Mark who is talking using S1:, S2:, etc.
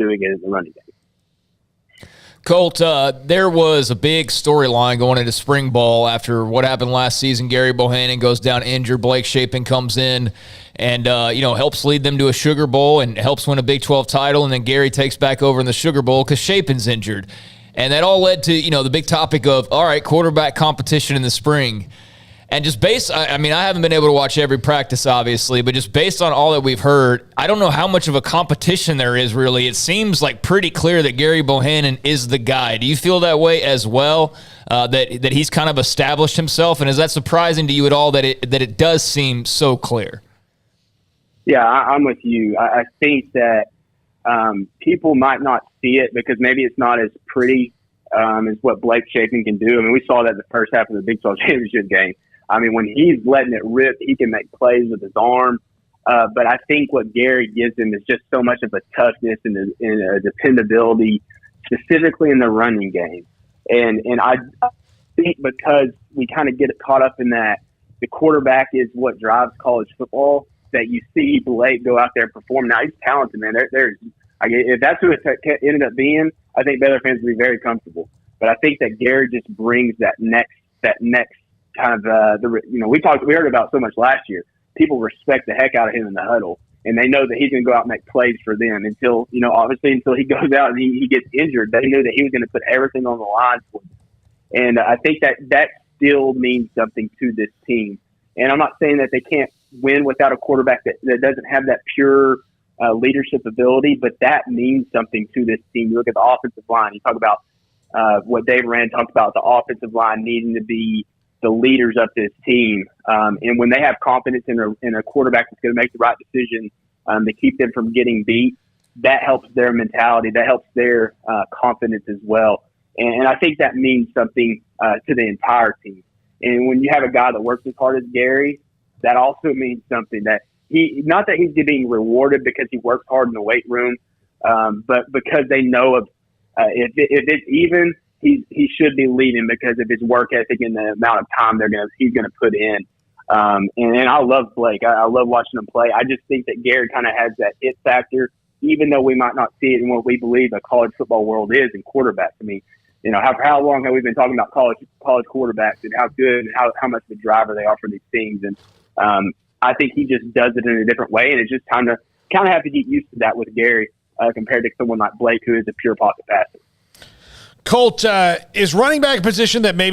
S1: doing it in the running game.
S2: Colt, there was a big storyline going into spring ball after what happened last season. Gerry Bohanon goes down injured. Blake Shapen comes in and, helps lead them to a Sugar Bowl and helps win a Big 12 title. And then Gerry takes back over in the Sugar Bowl because Shapen's injured. And that all led to, the big topic of, all right, quarterback competition in the spring. And just I haven't been able to watch every practice, obviously, but just based on all that we've heard, I don't know how much of a competition there is, really. It seems like pretty clear that Gerry Bohanon is the guy. Do you feel that way as well, that he's kind of established himself? And is that surprising to you at all that it does seem so clear?
S1: Yeah, I'm with you. I think that people might not see it because maybe it's not as pretty as what Blake Shapen can do. I mean, we saw that in the first half of the Big 12 championship game. I mean, when he's letting it rip, he can make plays with his arm. But I think what Gerry gives him is just so much of a toughness and a dependability, specifically in the running game. And I think because we kind of get caught up in that, the quarterback is what drives college football, that you see Blake go out there and perform. Now, he's talented, man. If that's who it ended up being, I think Baylor fans would be very comfortable. But I think that Gerry just brings that next kind of we heard about so much last year. People respect the heck out of him in the huddle, and they know that he's going to go out and make plays for them until he goes out and he gets injured. They knew that he was going to put everything on the line for them. And I think that still means something to this team. And I'm not saying that they can't win without a quarterback that doesn't have that pure leadership ability, but that means something to this team. You look at the offensive line. You talk about what Dave Rand talked about, the offensive line needing to be the leaders of this team. And when they have confidence in a quarterback that's going to make the right decision to keep them from getting beat, that helps their mentality. That helps their confidence as well. And I think that means something to the entire team. And when you have a guy that works as hard as Gerry, that also means something, that not that he's being rewarded because he works hard in the weight room, but because they know if it's even, he should be leading because of his work ethic and the amount of time he's gonna put in. And I love Blake. I love watching him play. I just think that Gerry kind of has that it factor, even though we might not see it in what we believe the college football world is in quarterbacks. I mean, how long have we been talking about college quarterbacks and how good and how much of a driver they are for these teams? And I think he just does it in a different way, and it's just time to kind of have to get used to that with Gerry compared to someone like Blake, who is a pure pocket passer.
S3: Colt, is running back a position that maybe